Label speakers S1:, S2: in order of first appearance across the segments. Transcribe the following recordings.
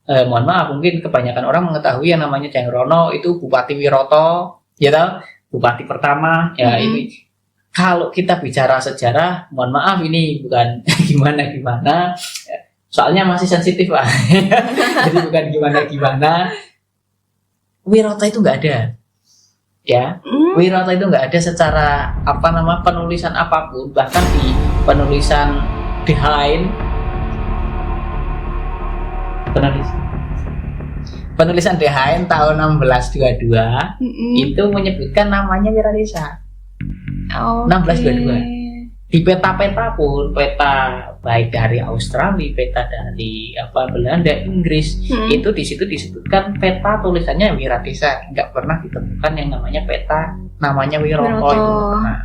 S1: mohon maaf mungkin kebanyakan orang mengetahui yang namanya Jayeng Rono itu Bupati Wiroto, ya tahu, Bupati pertama ya. Ini kalau kita bicara sejarah, mohon maaf ini bukan gimana, soalnya masih sensitif Pak. Jadi bukan gimana. Wiroto itu nggak ada, ya. Wiroto itu nggak ada secara penulisan apapun, bahkan di penulisan behind penulisan behind tahun 1622 itu menyebutkan namanya Wiradesa. 1622. Di peta-peta pun, peta baik dari Australia, peta dari Belanda, Inggris, itu di situ disebutkan peta tulisannya Wiradesa, nggak pernah ditemukan yang namanya peta namanya Wiroto. Itu nggak pernah.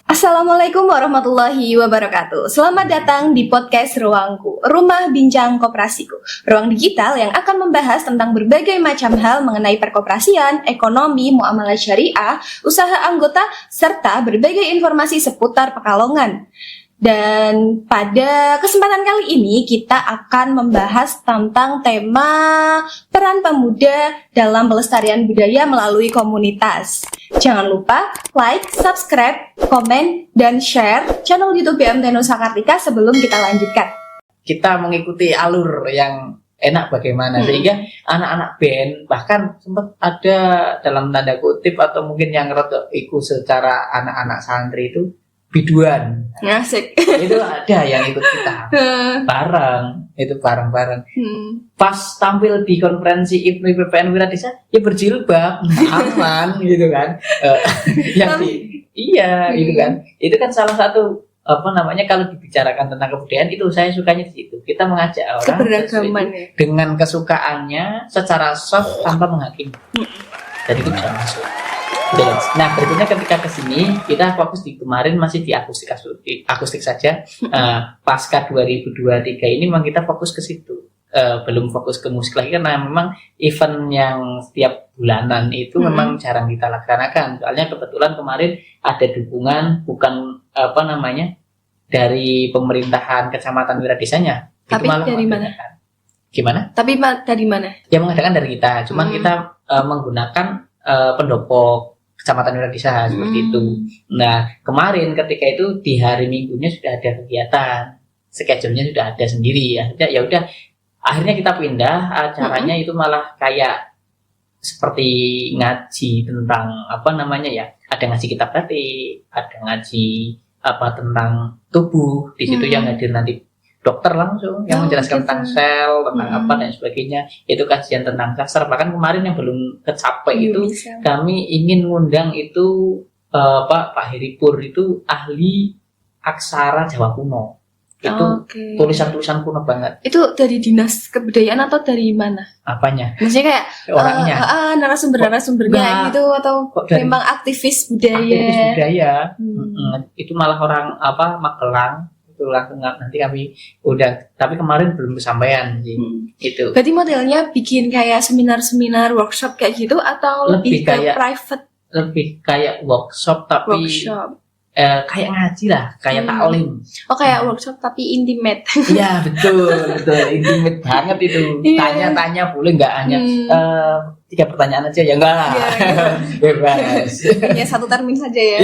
S2: Assalamualaikum warahmatullahi wabarakatuh. Selamat datang di podcast Ruangku, Rumah Bincang Koperasiku. Ruang digital yang akan membahas tentang berbagai macam hal mengenai perkoperasian, ekonomi, muamalah syariah, usaha anggota, serta berbagai informasi seputar Pekalongan. Dan pada kesempatan kali ini kita akan membahas tentang tema peran pemuda dalam pelestarian budaya melalui komunitas. Jangan lupa like, subscribe, komen, dan share channel YouTube BMT Nusa Kartika sebelum kita lanjutkan.
S1: Kita mengikuti alur yang enak bagaimana, sehingga anak-anak band bahkan sempat ada dalam tanda kutip atau mungkin yang ikut secara anak-anak santri itu biduan.
S2: Asik.
S1: Itu ada yang ikut kita bareng. Pas tampil di konferensi IPMI PPN Wiradesa ya berjilbab, aman gitu kan. Gitu kan. Itu kan salah satu kalau dibicarakan tentang kebudayaan itu saya sukanya di situ. Kita mengajak orang dengan kesukaannya secara soft tanpa menghakimi. Jadi itu bisa masuk. Nah, berikutnya ketika kesini kita fokus di kemarin masih di akustik saja. Pasca 2023 ini memang kita fokus ke situ, belum fokus ke musik lagi karena memang event yang setiap bulanan itu memang jarang kita laksanakan. Soalnya kebetulan kemarin ada dukungan dari pemerintahan Kecamatan Wiradesanya.
S2: Tapi dari mana?
S1: Gimana?
S2: Tapi dari mana?
S1: Ya mengadakan dari kita, cuman kita menggunakan pendopo Kecamatan Wiradesa seperti itu. Nah, kemarin ketika itu di hari Minggunya sudah ada kegiatan, schedule-nya sudah ada sendiri ya. Ya udah, akhirnya kita pindah acaranya itu malah kayak seperti ngaji tentang ada ngaji kitab batik, ada ngaji tentang tubuh. Di situ yang hadir nanti dokter langsung yang menjelaskan tentang sel, tentang dan sebagainya. Itu kajian tentang sastra. Bahkan kemarin yang belum kecapai itu kami ingin ngundang itu Pak Heripur itu ahli aksara Jawa kuno. Itu tulisan-tulisan kuno banget.
S2: Itu dari Dinas Kebudayaan atau dari mana?
S1: Apanya?
S2: Maksudnya kayak
S1: orangnya,
S2: narasumbernya gitu atau memang aktivis budaya?
S1: Aktivis budaya. Itu malah orang Magelang. Itu langsung nanti kami udah, tapi kemarin belum kesampaian sih. Itu.
S2: Berarti modelnya bikin kayak seminar-seminar, workshop kayak gitu atau lebih kayak private?
S1: Lebih kayak workshop tapi kayak ngaji lah, kayak taklim.
S2: Oh, kayak workshop tapi intimate.
S1: Iya, betul, intimate banget itu. Tanya-tanya boleh nggak hanya 3 pertanyaan aja ya enggak? Bebas.
S2: Hanya 1 termin saja ya.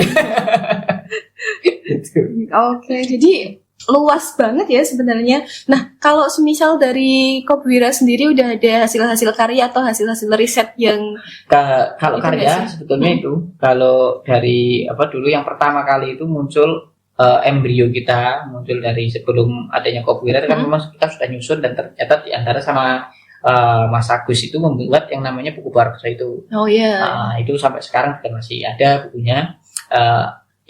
S2: Oke, jadi luas banget ya sebenarnya. Nah, kalau semisal dari Kopwira sendiri udah ada hasil-hasil karya atau hasil-hasil riset yang
S1: kalau karya sebetulnya itu kalau dari dulu yang pertama kali itu muncul embrio kita muncul dari sebelum adanya Kopwira kan memang kita sudah nyusun dan ternyata diantara sama Mas Agus itu membuat yang namanya buku Baraksa itu.
S2: Oh iya.
S1: Itu sampai sekarang juga masih ada bukunya.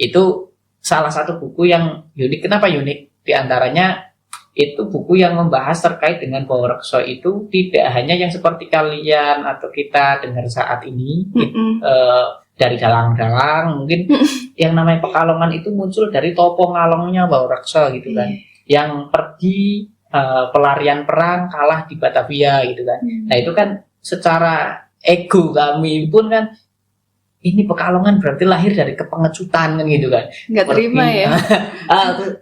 S1: Itu salah satu buku yang unik. Kenapa unik? Di antaranya itu buku yang membahas terkait dengan Baraksa itu tidak hanya yang seperti kalian atau kita dengar saat ini dari dalang-dalang, mungkin yang namanya Pekalongan itu muncul dari topo ngalongnya Baraksa gitu kan, yang pergi pelarian perang kalah di Batavia gitu kan. Nah itu kan secara ego kami pun kan, ini Pekalongan berarti lahir dari kepengecutan kan gitu kan.
S2: Nggak terima ya.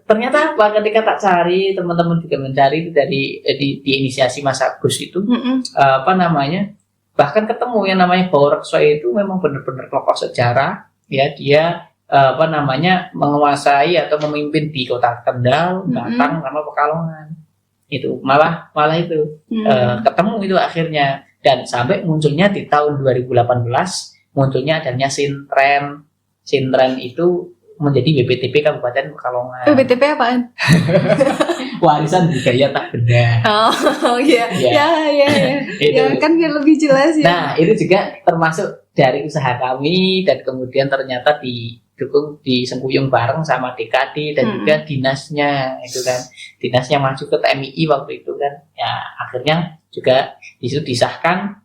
S1: Ternyata apa, ketika tak cari, teman-teman juga mencari itu dari di inisiasi Mas Agus itu, apa namanya, bahkan ketemu yang namanya Bau Rekso itu memang benar-benar tokoh sejarah ya. Dia apa namanya, menguasai atau memimpin di kota Kendal, Batang, sama Pekalongan. Itu malah itu ketemu itu akhirnya, dan sampai munculnya di tahun 2018 munculnya adanya Sintren. Sintren itu menjadi BPTP Kabupaten Pekalongan.
S2: BPTP apaan?
S1: Warisan budaya tak benda.
S2: Oh iya. Ya. Ya kan biar lebih jelas ya.
S1: Nah, itu juga termasuk dari usaha kami, dan kemudian ternyata didukung, disengkuyung bareng sama DKD dan juga dinasnya itu kan. Dinasnya maju ke TMI waktu itu kan. Ya, akhirnya juga disitu disahkan.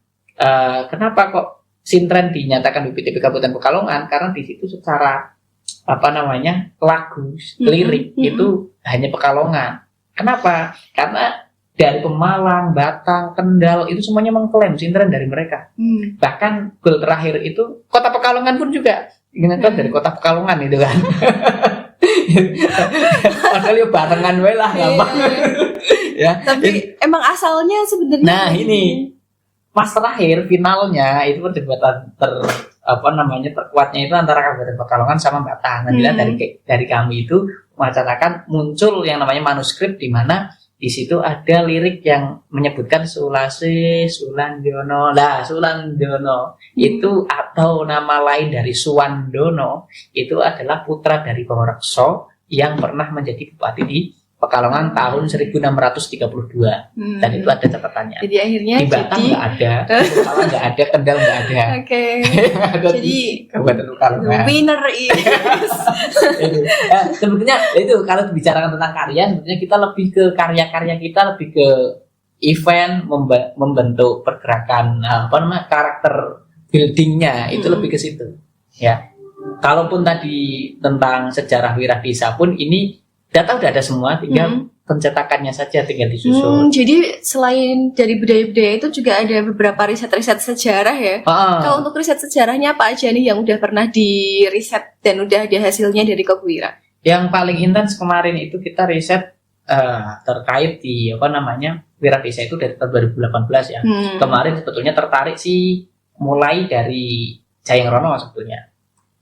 S1: Kenapa kok Sintren dinyatakan BPTP Kabupaten Pekalongan? Karena di situ secara apa namanya, lagu, lirik itu hanya Pekalongan. Kenapa? Karena dari Pemalang, Batang, Kendal itu semuanya mengklaim Sintren dari mereka. Bahkan goal terakhir itu kota Pekalongan pun juga ingatkan dari kota Pekalongan itu kan. Padahal ya barengan wae lah, gampang. Ya.
S2: Tapi emang asalnya sebenarnya.
S1: Nah ini pas terakhir finalnya itu perdebatan terkuatnya itu antara Kabupaten Pekalongan sama Batang. Nah, dari kami itu mewacanakan muncul yang namanya manuskrip, di mana di situ ada lirik yang menyebutkan Sulase Sulandono. Lah, Sulandono itu atau nama lain dari Suwandono itu adalah putra dari Bau Rekso yang pernah menjadi bupati di Pekalongan tahun 1632. Dan itu ada catatannya.
S2: Jadi akhirnya
S1: di Batang nggak ada, Pekalongan nggak ada, Kendal nggak ada.
S2: Oke. Jadi
S1: Kabupaten Pekalongan.
S2: Winner is.
S1: Sebetulnya itu kalau bicarakan tentang karya, sebetulnya kita lebih ke karya-karya kita, lebih ke event, membentuk pergerakan karakter buildingnya, itu lebih ke situ. Ya. Kalaupun tadi tentang sejarah Wirah Desa pun ini data udah ada semua, tinggal pencetakannya saja tinggal disusun.
S2: Jadi selain dari budaya-budaya itu juga ada beberapa riset-riset sejarah ya. Kalau untuk riset sejarahnya apa aja nih yang udah pernah diriset dan udah ada hasilnya dari Kobuwira?
S1: Yang paling intens kemarin itu kita riset terkait di Wirah Desa itu dari tahun 2018 ya. Kemarin sebetulnya tertarik sih mulai dari Jayeng Rono sebetulnya.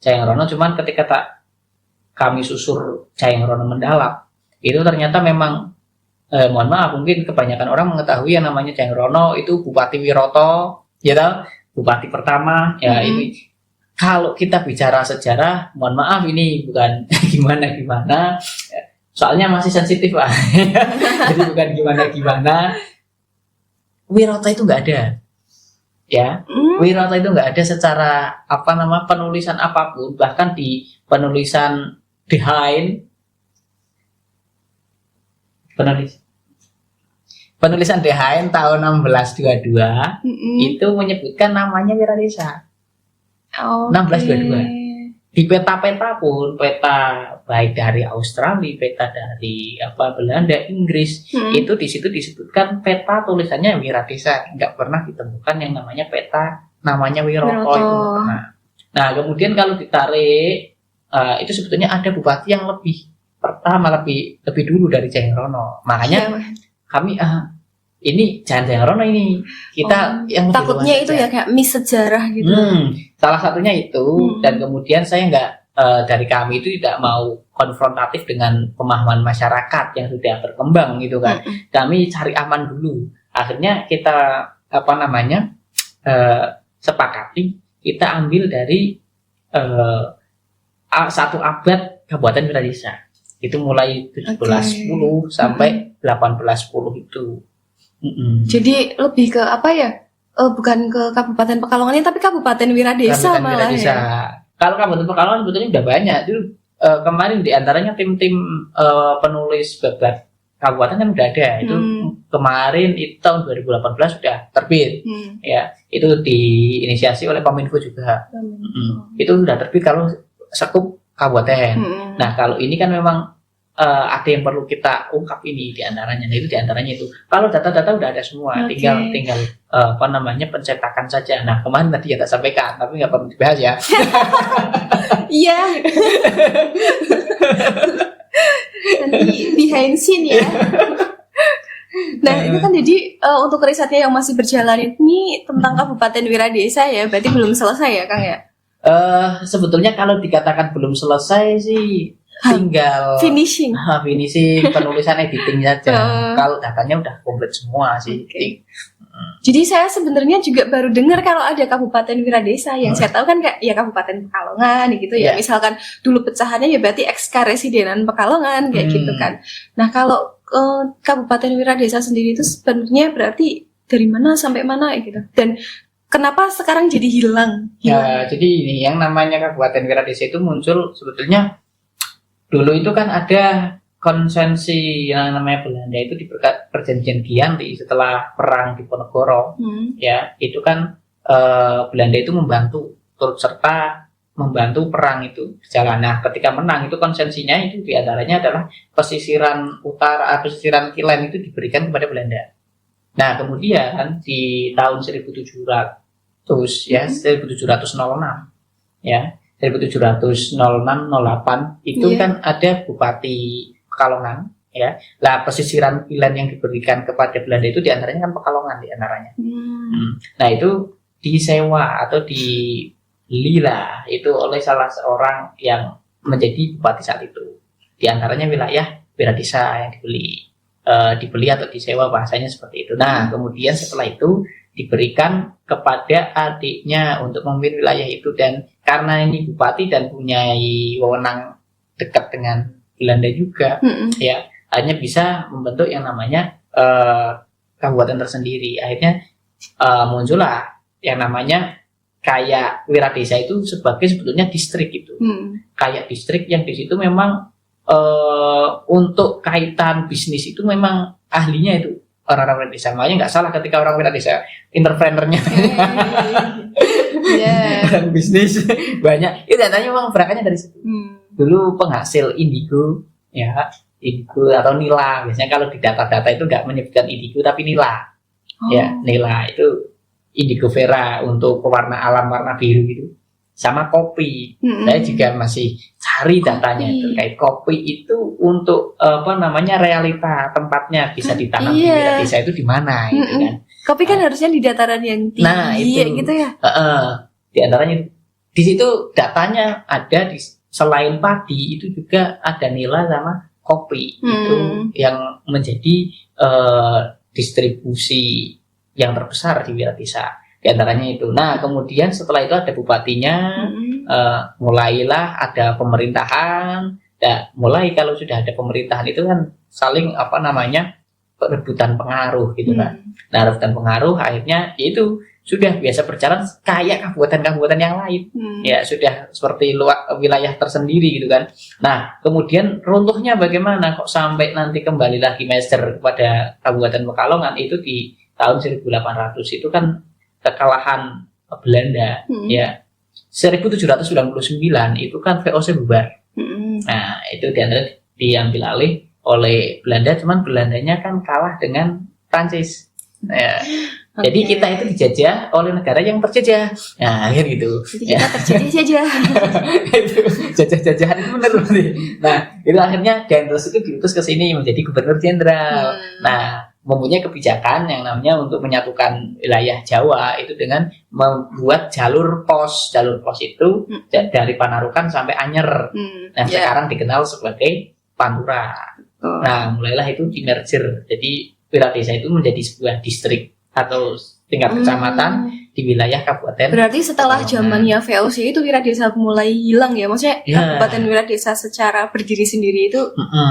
S1: Jayeng Rono, cuman ketika kami susur Jayeng Rono mendalam, itu ternyata memang mohon maaf, mungkin kebanyakan orang mengetahui yang namanya Jayeng Rono itu Bupati Wiroto, ya tahu, bupati pertama ya. Ini kalau kita bicara sejarah, mohon maaf ini bukan gimana, soalnya masih sensitif Pak. Jadi bukan gimana, Wiroto itu nggak ada. Ya, Wiroto itu nggak ada secara penulisan apapun, bahkan di penulisan penulisan Dehain tahun 1622 itu menyebutkan namanya Wirah Desa. 1622. Di peta-peta pun, peta baik dari Australia, peta dari Belanda, Inggris, itu di situ disebutkan peta tulisannya Wirah Desa, nggak pernah ditemukan yang namanya peta namanya Wiroto itu. Nah, kemudian kalau ditarik itu sebetulnya ada bupati yang lebih dulu dari Jayeng Rono. Makanya kami ini jangan Jayeng Rono ini. Kita yang
S2: takutnya itu ya kayak miss sejarah gitu.
S1: Salah satunya itu, dan kemudian saya dari kami itu tidak mau konfrontatif dengan pemahaman masyarakat yang sudah berkembang gitu kan. Kami cari aman dulu. Akhirnya kita sepakati kita ambil dari satu abad Kabupaten Wirah Desa. Itu mulai 1710 sampai 1810 itu.
S2: Jadi lebih ke bukan ke Kabupaten Pekalongan tapi Kabupaten Wirah Desa malah ya.
S1: Kalau Kabupaten Pekalongan sebetulnya udah banyak. Itu kemarin diantaranya tim-tim penulis babat kabupaten kan udah ada. Itu kemarin itu tahun 2018 sudah terbit. Ya, itu diinisiasi oleh Kominfo juga. Itu sudah terbit kalau sekup kabupaten. Nah, kalau ini kan memang ada yang perlu kita ungkap ini diantaranya. Nah, itu diantaranya itu. Kalau data-data udah ada semua, tinggal pencetakan saja. Nah, kemarin tadi ya tak sampaikan, tapi nggak perlu dibahas ya.
S2: Iya. Nanti behind scene ya. Nah, itu kan jadi untuk risetnya yang masih berjalan ini tentang Kabupaten Wiradesa ya, berarti belum selesai ya, Kang ya?
S1: Sebetulnya kalau dikatakan belum selesai sih tinggal
S2: finishing
S1: penulisan editing saja. Kalau datanya udah komplit semua sih.
S2: Okay. Jadi saya sebenarnya juga baru dengar kalau ada Kabupaten Wiradesa. Yang saya tahu kan kayak ya Kabupaten Pekalongan gitu ya. Misalkan dulu pecahannya ya berarti Ekskaresidenan Pekalongan kayak gitu kan. Nah, kalau Kabupaten Wiradesa sendiri itu sebenarnya berarti dari mana sampai mana gitu. Dan kenapa sekarang jadi hilang?
S1: Ya, jadi ini yang namanya Kabupaten Wiradesa itu muncul sebetulnya dulu itu kan ada konsensi yang namanya Belanda itu di perjanjian Giyanti setelah perang Diponegoro. Ya, itu kan Belanda itu membantu turut serta membantu perang itu berjalan. Nah, ketika menang itu konsensinya itu diantaranya adalah pesisiran utara, pesisiran Kilen itu diberikan kepada Belanda. Nah, kemudian di tahun 1700 ya 1706 ya 1706-08 itu kan ada Bupati Pekalongan ya. Lah pesisiran Kilen yang diberikan kepada Belanda itu diantaranya kan Pekalongan diantaranya. Nah, itu disewa atau dibeli lah itu oleh salah seorang yang menjadi bupati saat itu. Diantaranya wilayah Wiradesa yang dibeli atau disewa, bahasanya seperti itu. Nah, kemudian setelah itu diberikan kepada adiknya untuk memimpin wilayah itu, dan karena ini bupati dan punya wewenang dekat dengan Belanda juga, ya akhirnya bisa membentuk yang namanya kabupaten tersendiri. Akhirnya muncullah yang namanya kayak Wiradesa itu sebagai sebetulnya distrik itu, kayak distrik yang di situ memang untuk kaitan bisnis itu memang ahlinya itu orang-orang Wiradesa. Makanya nggak salah ketika orang Wiradesa entrepreneurnya orang bisnis banyak. Itu datanya memang berangkatnya dari situ. Dulu penghasil indigo ya, indigo atau nila. Biasanya kalau di data-data itu nggak menyebutkan indigo tapi nila. Ya, nila itu indigo vera untuk pewarna alam warna biru gitu. Sama kopi. Saya juga masih cari datanya terkait kopi itu untuk realita tempatnya bisa ditanam di Wiradesa itu di mana gitu kan.
S2: Kopi kan harusnya di dataran yang tinggi.
S1: Nah, itu
S2: gitu ya.
S1: Di antaranya di situ datanya ada selain padi itu juga ada nila sama kopi itu yang menjadi distribusi yang terbesar di Wiradesa. Di antaranya itu. Nah, kemudian setelah itu ada bupatinya, mulailah ada pemerintahan. Ya, mulai kalau sudah ada pemerintahan itu kan saling rebutan pengaruh gitu kan. Nah, rebutan pengaruh akhirnya itu sudah biasa berjalan kayak kabupaten-kabupaten yang lain. Ya, sudah seperti wilayah tersendiri gitu kan. Nah, kemudian runtuhnya bagaimana kok sampai nanti kembali lagi meser kepada Kabupaten Pekalongan itu di tahun 1800 itu kan kekalahan Belanda ya. 1799 itu kan VOC bubar. Nah, itu diambil alih oleh Belanda, cuman Belandanya kan kalah dengan Prancis. Ya. Jadi kita itu dijajah oleh negara yang terjajah. Nah, kan gitu.
S2: Jadi kita terjajah saja.
S1: Itu jajah-jajahan itu benar nih. Nah, itu akhirnya Dendros itu diutus ke sini menjadi gubernur jenderal. Nah, mempunyai kebijakan yang namanya untuk menyatukan wilayah Jawa itu dengan membuat jalur pos. Jalur pos itu dari Panarukan sampai Anyer. Nah, sekarang dikenal sebagai Pantura. Nah, mulailah itu di-merger. Jadi Wiradesa itu menjadi sebuah distrik atau tingkat kecamatan di wilayah kabupaten.
S2: Berarti setelah zamannya VOC itu Wiradesa mulai hilang ya, maksudnya Kabupaten Wiradesa secara berdiri sendiri itu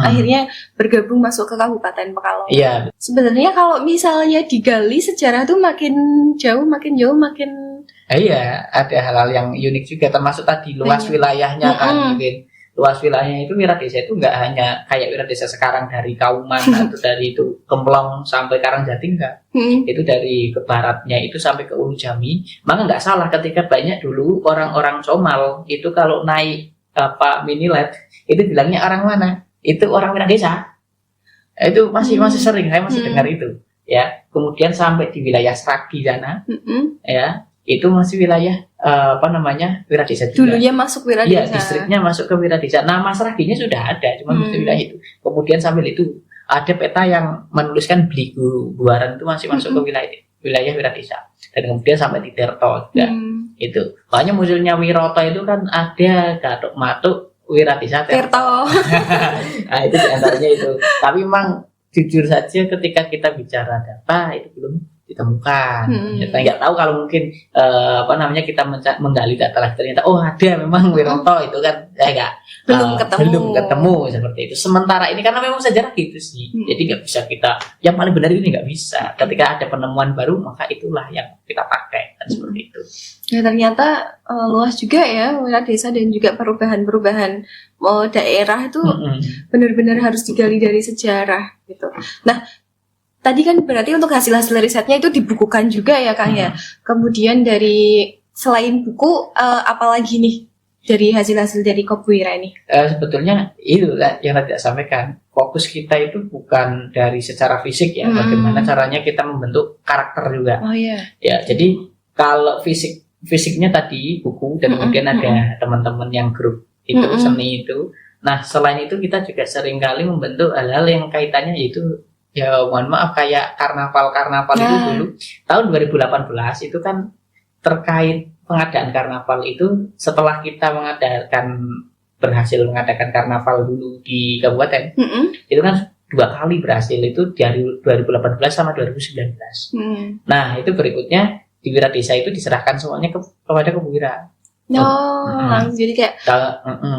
S2: akhirnya bergabung masuk ke Kabupaten Pekalongan.
S1: Iya.
S2: Sebenarnya kalau misalnya digali sejarah tuh makin jauh makin.
S1: Iya, ada hal-hal yang unik juga, termasuk tadi luas wilayahnya kan, mungkin luas wilayahnya itu Wiradesa itu nggak hanya kayak Wiradesa sekarang dari Kauman atau dari itu Kemplong sampai Karangjati enggak. Itu dari ke baratnya itu sampai ke Ulu Jami. Maka nggak salah ketika banyak dulu orang-orang Comal itu kalau naik minilet itu bilangnya orang mana? itu orang Wira Desa. Itu masih sering, saya masih dengar itu. Ya, kemudian sampai di wilayah Sragi sana, ya, itu masih wilayah Wira Desa juga.
S2: Dulunya masuk Wira
S1: Iya,
S2: Desa.
S1: distriknya masuk ke Wira Desa. Nama Sraginya sudah ada, cuma masih wilayah itu. Kemudian sambil itu ada peta yang menuliskan Bligo Buaran itu masih masuk ke wilayah Wira Desa. Dan kemudian sampai di Tirto juga. Itu. Makanya munculnya Wiroto itu kan ada Gatot Matuk Wira Desa
S2: Tirto.
S1: Nah, itu diantaranya itu. Tapi memang jujur saja ketika kita bicara data itu belum ditemukan. Kita nggak tahu kalau mungkin kita menggali data lagi ternyata ada memang Wiroto itu kan
S2: belum
S1: ketemu seperti itu. Sementara ini karena memang sejarah gitu sih. Jadi nggak bisa kita yang paling benar ini nggak bisa. Ketika ada penemuan baru maka itulah yang kita pakai dan seperti itu.
S2: Ya ternyata luas juga ya Wira Desa dan juga perubahan-perubahan daerah itu benar-benar harus digali dari sejarah gitu. Nah, tadi kan berarti untuk hasil-hasil risetnya itu dibukukan juga ya Kang ya. Kemudian dari selain buku apalagi nih dari hasil-hasil dari Kopwira ini?
S1: Sebetulnya itu yang tadi saya sampaikan. Fokus kita itu bukan dari secara fisik ya, bagaimana caranya kita membentuk karakter juga.
S2: Oh iya.
S1: Ya, jadi kalau fisiknya tadi buku dan kemudian ada teman-teman yang grup itu seni itu. Nah, selain itu kita juga seringkali membentuk hal-hal yang kaitannya yaitu ya mohon maaf kayak karnaval itu dulu tahun 2018 itu kan terkait pengadaan karnaval itu setelah kita berhasil mengadakan karnaval dulu di kabupaten itu kan 2 kali berhasil itu dari 2018 sama 2019. Nah itu berikutnya di Wira Desa itu diserahkan semuanya kepada Kopwira.
S2: Jadi kayak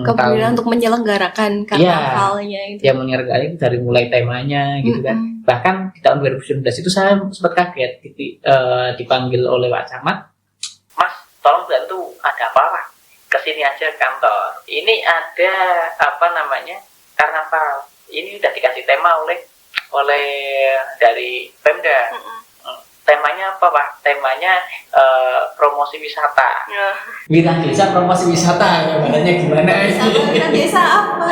S2: Kopwira untuk menyelenggarakan karnavalnya itu.
S1: Ya menyelenggarakan dari mulai temanya gitu kan. Bahkan di tahun 2019 itu saya sempat kaget dipanggil oleh Pak Camat, Mas tolong bantu ada apa Pak? Kesini aja kantor. Ini ada karnaval. Ini udah dikasih tema oleh dari Pemda. Temanya apa Pak? Temanya promosi wisata. Wira Desa promosi wisata, namanya gimana?
S2: Wira Desa apa?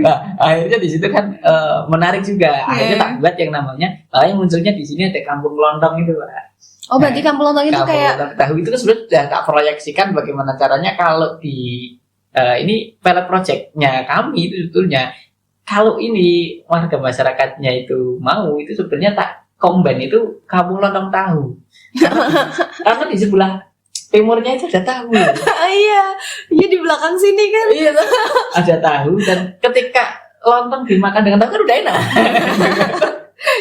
S1: Nah, akhirnya di situ kan menarik juga. Akhirnya tak buat yang namanya, yang munculnya di sini ada Kampung Lontong itu Pak.
S2: Oh berarti Kampung Lontong itu kayak
S1: tahu itu kan sudah tak proyeksikan bagaimana caranya kalau di ini pilot projectnya kami itu sebetulnya. Kalau ini warga masyarakatnya itu mau, itu sebenarnya tak combine itu Kampung Lontong Tahu. Karena di sebelah timurnya itu ada tahu.
S2: Iya di belakang sini kan.
S1: Iya, ada tahu dan ketika lontong dimakan dengan tahu kan udah enak.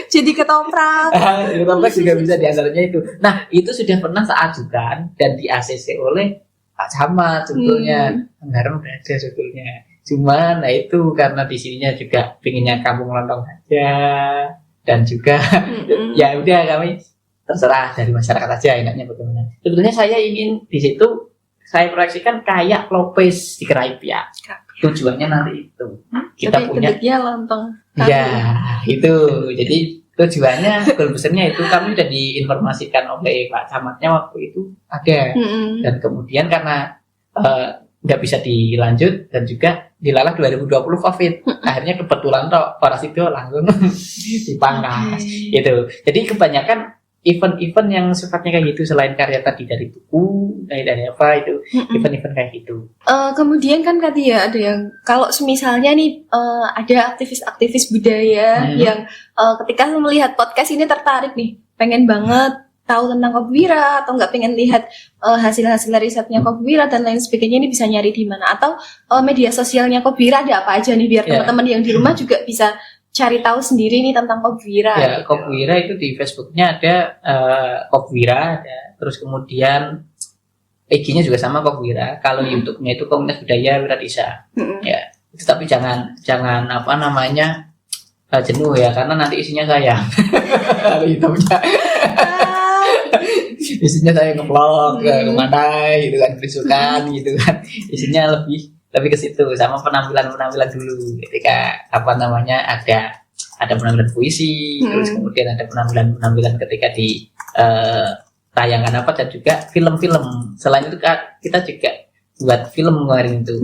S2: Jadi ketoprak.
S1: Ketoprak juga bisa diantaranya itu. Nah, itu sudah pernah saya ajukan dan di ACC oleh Pak Camat sebetulnya. Anggaran udah ada sebetulnya. Cuman nah itu karena di sininya juga pinginnya Kampung Lontong saja dan juga ya udah kami terserah dari masyarakat aja enaknya bagaimana. Sebetulnya saya ingin di situ saya proyeksikan kayak Lopez di Keraipia. Tujuannya nanti itu kita punya
S2: lontong.
S1: Ya itu jadi tujuannya goal besarnya itu kami sudah diinformasikan oleh Pak Camatnya waktu itu ada dan kemudian karena nggak bisa dilanjut dan juga dilalah 2020 COVID. Akhirnya kebetulan para situ langsung dipangkas. Itu. Jadi kebanyakan event-event yang sifatnya kayak gitu selain karya tadi dari buku, dari apa itu, event-event kayak gitu.
S2: Kemudian kan tadi ya ada yang kalau misalnya nih ada aktivis-aktivis budaya yang ketika melihat podcast ini tertarik nih, pengen banget tahu tentang Kopwira atau nggak pengen lihat hasil-hasil risetnya Kopwira dan lain sebagainya, ini bisa nyari di mana? Atau media sosialnya Kopwira ada apa aja nih biar teman-teman yang di rumah juga bisa cari tahu sendiri nih tentang Kopwira.
S1: Ya, gitu. Kopwira itu di Facebooknya ada Kopwira, terus kemudian IG-nya juga sama Kopwira. Kalau YouTube-nya itu Komunitas Budaya Wira Desa. Ya, itu tapi jangan jenuh ya, karena nanti isinya saya. Kalau YouTube-nya isinya saya nge-vlog kemana gitu kan, berusukan gitu kan, isinya lebih ke situ sama penampilan dulu ketika ada penampilan puisi, terus kemudian ada penampilan ketika di tayangan dan juga film-film. Selain itu kita juga buat film kemarin itu.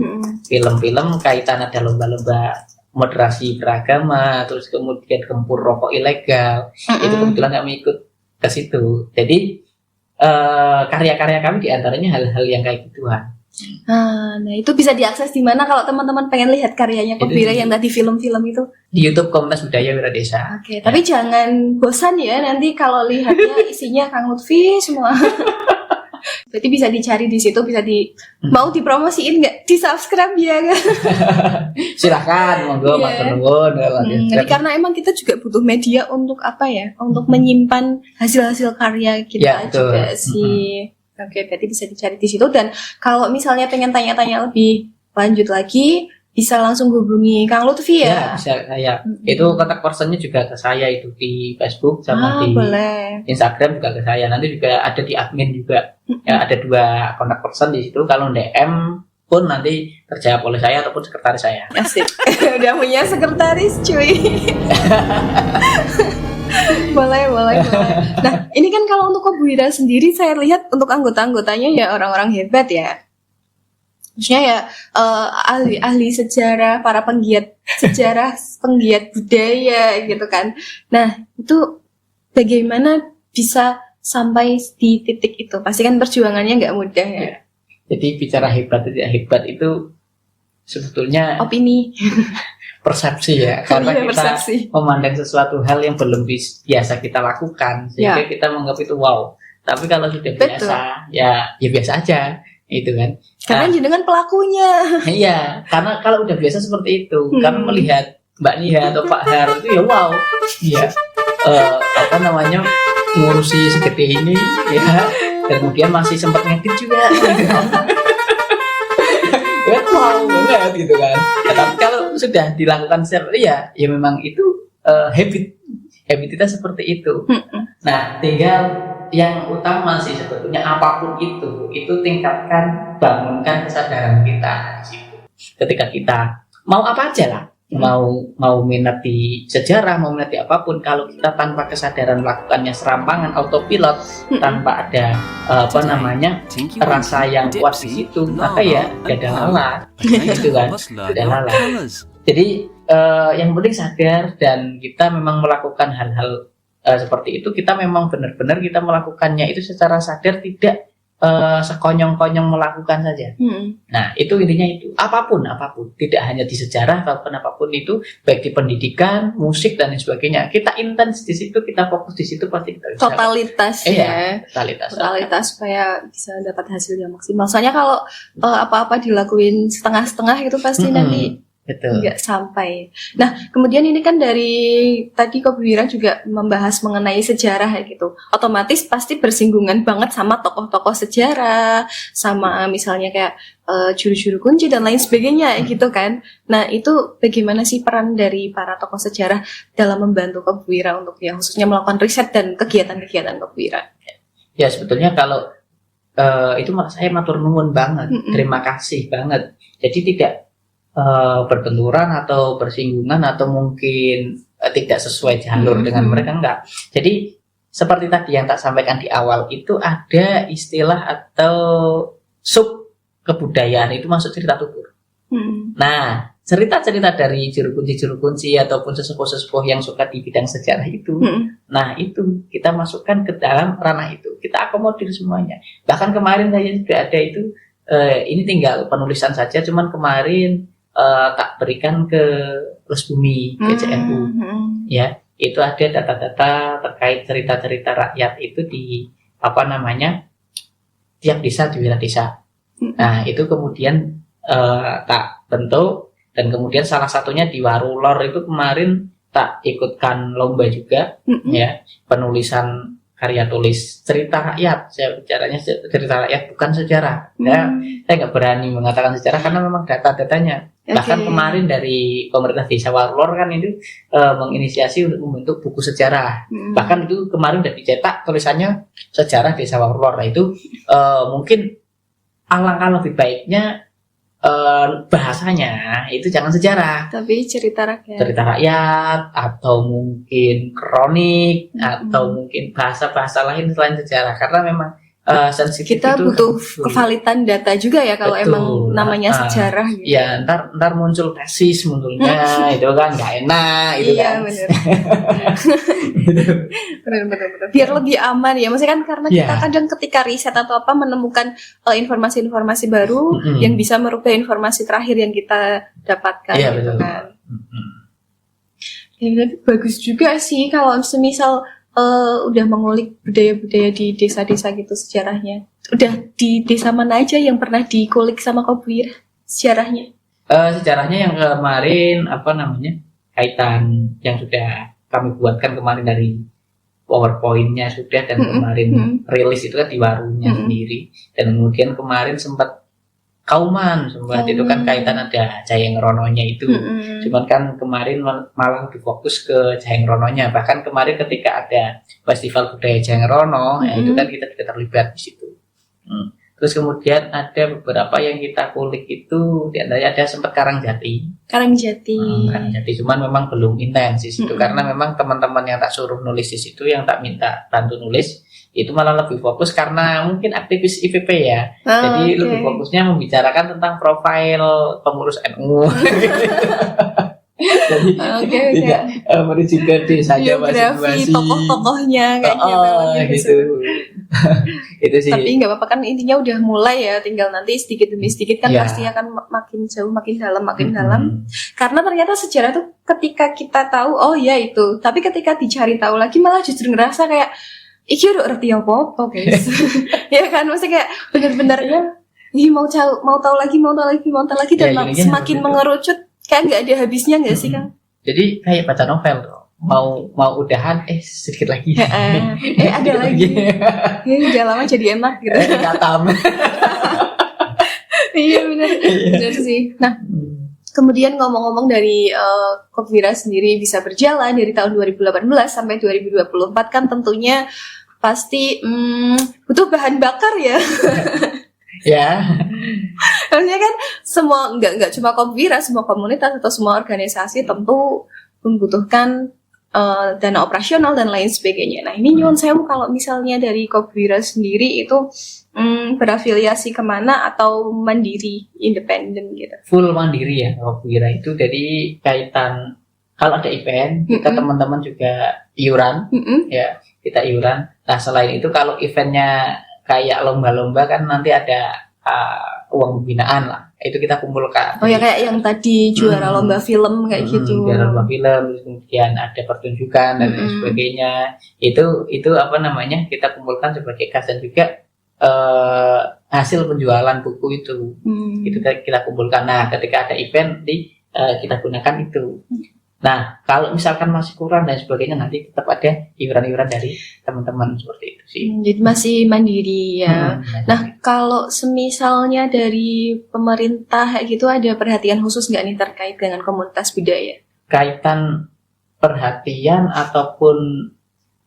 S1: Film-film kaitan ada lomba-lomba moderasi beragama, terus kemudian gempur rokok ilegal. Itu kebetulan kami ikut ke situ. Jadi karya-karya kami diantaranya hal-hal yang kayak gituan.
S2: Nah itu bisa diakses di mana kalau teman-teman pengen lihat karyanya Kop Wira yang tadi film-film itu?
S1: Di YouTube Komunitas Budaya Wira Desa.
S2: Oke, tapi jangan bosan ya nanti kalau lihatnya isinya Kang Lutfi semua. Berarti bisa dicari di situ, bisa mau dipromosiin nggak? Di subscribe ya kan?
S1: Silahkan, monggo, matur nuwun.
S2: Jadi karena emang kita juga butuh media untuk apa ya? Untuk menyimpan hasil-hasil karya kita juga sih. Oke, berarti bisa dicari di situ. Dan kalau misalnya pengen tanya-tanya lebih lanjut lagi, bisa langsung hubungi Kang Lutfi ya?
S1: Ya, bisa saya. Itu kontak personnya juga ke saya itu di Facebook sama di Instagram juga ke saya. Nanti juga ada di admin juga. Ya, ada 2 kontak person di situ. Kalau DM pun nanti terjawab oleh saya ataupun sekretaris saya.
S2: Asik. Udah punya sekretaris, cuy. boleh. Nah, ini kan kalau untuk Kop Wira sendiri saya lihat untuk anggota-anggotanya ya orang-orang hebat ya. Maksudnya ya ahli sejarah, para penggiat sejarah, penggiat budaya gitu kan. Nah, itu bagaimana bisa sampai di titik itu? Pasti kan perjuangannya nggak mudah ya.
S1: Jadi bicara hebat tidak hebat itu sebetulnya
S2: opini.
S1: Persepsi ya, karena kita memandang sesuatu hal yang belum biasa kita lakukan sehingga kita menganggap itu wow. Tapi kalau sudah biasa, ya biasa aja, itu kan.
S2: Karena jenengan pelakunya.
S1: Iya, karena kalau udah biasa seperti itu, kami melihat Mbak Nia atau Pak Har itu ya wow, iya, ngurusi segede ini, ya, dan kemudian masih sempat ngedit juga. Gitu. Wow banget gitu kan. Ya, tapi kalau sudah dilakukan secara ya memang itu habit kita seperti itu. Nah, tinggal yang utama sih sebetulnya apapun itu tingkatkan, bangunkan kesadaran kita di situ. Ketika kita mau apa aja lah, mau minat di sejarah, mau minat di apapun, kalau kita tanpa kesadaran melakukannya serampangan autopilot, tanpa ada rasa yang kuat di situ, maka ya gak ada lalat, gitu kan, gak ada lalat. Jadi yang penting sadar, dan kita memang melakukan hal-hal seperti itu, kita memang benar-benar kita melakukannya itu secara sadar, tidak sekonyong-konyong melakukan saja. Nah, itu intinya itu. Apapun, tidak hanya di sejarah, apapun itu, baik di pendidikan, musik dan lain sebagainya. Kita intens di situ, kita fokus di situ, pasti kita bisa.
S2: Totalitas ya. Totalitas supaya bisa dapat hasil yang maksimal. Soalnya kalau apa-apa dilakuin setengah-setengah itu pasti nanti nggak sampai. Nah, kemudian ini kan dari tadi Kop Wira juga membahas mengenai sejarah ya gitu. Otomatis pasti bersinggungan banget sama tokoh-tokoh sejarah, sama misalnya kayak juru-juru kunci dan lain sebagainya gitu kan. Nah, itu bagaimana sih peran dari para tokoh sejarah dalam membantu Kop Wira untuk ya khususnya melakukan riset dan kegiatan-kegiatan Kop Wira?
S1: Ya, sebetulnya kalau itu malah saya matur nuwun banget. Terima kasih banget. Jadi tidak berbenturan atau bersinggungan atau mungkin tidak sesuai jalur dengan mereka, enggak. Jadi seperti tadi yang tak sampaikan di awal, itu ada istilah atau sub kebudayaan itu masuk cerita tutur. Nah, cerita-cerita dari juru kunci ataupun sesepuh-sesepuh yang suka di bidang sejarah itu, nah itu kita masukkan ke dalam ranah itu, kita akomodir semuanya. Bahkan kemarin saya juga ada itu, ini tinggal penulisan saja, cuman kemarin tak berikan ke Plus Bumi PCNU, ya, itu ada data-data terkait cerita-cerita rakyat itu di tiap desa di wilayah desa. Nah, itu kemudian tak bentuk, dan kemudian salah satunya di Warulor itu kemarin tak ikutkan lomba juga, ya, penulisan karya tulis cerita rakyat. Saya bicaranya cerita rakyat, bukan sejarah. Ya, saya nggak berani mengatakan sejarah karena memang data-datanya. Bahkan kemarin dari pemerintah desa Warulor kan itu menginisiasi untuk membentuk buku sejarah. Bahkan itu kemarin sudah dicetak tulisannya sejarah desa Warulor. Nah, itu mungkin alangkah lebih baiknya bahasanya itu jangan sejarah,
S2: tapi cerita
S1: rakyat atau mungkin kronik atau mungkin bahasa-bahasa lain selain sejarah, karena memang sensitif
S2: Kita
S1: itu
S2: butuh
S1: betul.
S2: kevalitan data juga ya kalau
S1: Betul.
S2: emang namanya sejarah gitu.
S1: Ya ntar muncul tesis munculnya itu kan nggak enak itu
S2: Iya
S1: kan.
S2: benar. Benar. Biar lebih aman ya. Maksudnya kan karena kita
S1: Ya.
S2: kadang ketika riset atau apa menemukan informasi-informasi baru
S1: Mm-mm.
S2: yang bisa merubah informasi terakhir yang kita dapatkan
S1: Iya,
S2: gitu
S1: betul.
S2: kan.
S1: Mm-mm.
S2: Ya, tapi bagus juga sih kalau semisal udah mengulik budaya-budaya di desa-desa gitu sejarahnya. Udah di desa mana aja yang pernah dikulik sama Kak Buira sejarahnya?
S1: Sejarahnya yang kemarin apa namanya kaitan yang sudah kami buatkan kemarin dari PowerPoint-nya sudah dan kemarin rilis itu kan di warungnya sendiri dan kemudian kemarin sempat Kauman itu kan kaitan ada Jayeng Rononya itu. Cuman kan kemarin malah lebih fokus ke Jayeng Rononya. Bahkan kemarin ketika ada festival budaya Jayeng Rono, ya itu kan kita juga terlibat di situ. Terus kemudian ada beberapa yang kita kulik itu di antaranya ada sempat Karangjati.
S2: Karangjati.
S1: Cuman memang belum intens di situ karena memang teman-teman yang tak suruh nulis di situ yang tak minta bantu nulis itu malah lebih fokus karena mungkin aktivis IPP ya. Jadi lebih fokusnya membicarakan tentang profil pengurus NU. Jadi tidak menuju ke desanya
S2: biografi tokoh-tokohnya kayak
S1: gitu. Itu sih.
S2: Tapi nggak apa-apa kan intinya udah mulai ya, tinggal nanti sedikit demi sedikit kan pasti akan makin jauh, makin dalam. Karena ternyata sejarah tuh ketika kita tahu oh ya itu, tapi ketika dicari tahu lagi malah justru ngerasa kayak iki udah ngerti apa guys. Ya kan maksudnya kayak benar-benar ya mau tahu lagi dan ya, semakin mengerucut kayak nggak ada habisnya nggak sih Kang?
S1: Jadi kayak baca novel tuh. Mau udahan sedikit lagi.
S2: Ada lagi. Udah lama jadi enak gitu.
S1: Katam.
S2: Iya benar sih. Nah, kemudian ngomong-ngomong dari Kopwira sendiri bisa berjalan dari tahun 2018 sampai 2024 kan tentunya pasti butuh bahan bakar ya.
S1: Ya.
S2: Maksudnya kan semua nggak cuma Kopwira, semua komunitas atau semua organisasi tentu membutuhkan dana operasional dan lain sebagainya. Nah ini nyuwun sewu kalau misalnya dari Kopwira sendiri itu berafiliasi kemana atau mandiri, independen gitu?
S1: Full mandiri ya Kopwira itu. Jadi kaitan kalau ada event kita teman-teman juga iuran, ya kita iuran. Nah selain itu kalau eventnya kayak lomba-lomba kan nanti ada uang pembinaan lah, itu kita kumpulkan.
S2: Oh ya kayak yang tadi juara lomba film kayak gitu.
S1: Juara lomba film, kemudian ada pertunjukan dan lain sebagainya. Itu apa namanya kita kumpulkan sebagai kas dan juga hasil penjualan buku itu. Itu kita kumpulkan. Nah ketika ada event kita gunakan itu. Nah, kalau misalkan masih kurang dan sebagainya, nanti tetap ada iuran-iuran dari teman-teman seperti itu sih.
S2: Jadi masih mandiri ya. Nah, kalau semisalnya dari pemerintah gitu ada perhatian khusus nggak nih terkait dengan komunitas budaya?
S1: Kaitan perhatian ataupun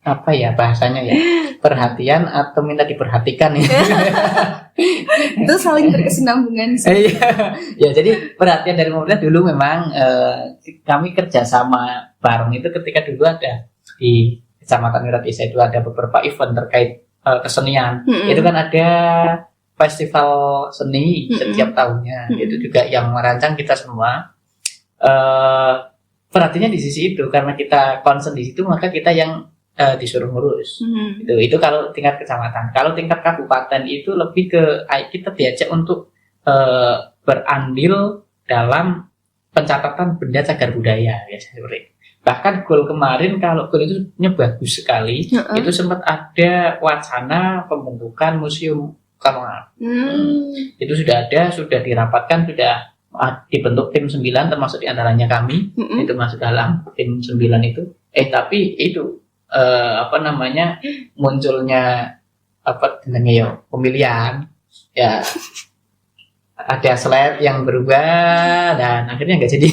S1: apa ya bahasanya ya, perhatian atau minta diperhatikan ya.
S2: Itu saling berkesinambungan sih.
S1: Ya jadi perhatian dari pemerintah dulu memang kami kerjasama bareng itu ketika dulu ada di Kecamatan Wiratisa itu ada beberapa event terkait kesenian. Itu kan ada festival seni setiap tahunnya. Itu juga yang merancang kita semua. Perhatiannya di sisi itu karena kita concern di situ maka kita yang disuruh ngurus. Itu kalau tingkat kecamatan. Kalau tingkat kabupaten itu lebih ke kita diajak untuk berandil dalam pencatatan benda cagar budaya ya seperti. Bahkan goal kemarin kalau goal itu bagus sekali. Itu sempat ada wacana pembentukan museum Karongan. Itu sudah ada, sudah dirapatkan, sudah dibentuk tim 9 termasuk diantaranya kami. Itu masuk dalam tim 9 itu. Tapi itu apa namanya munculnya apa namanya pemilihan ya ada slide yang berubah dan akhirnya nggak jadi.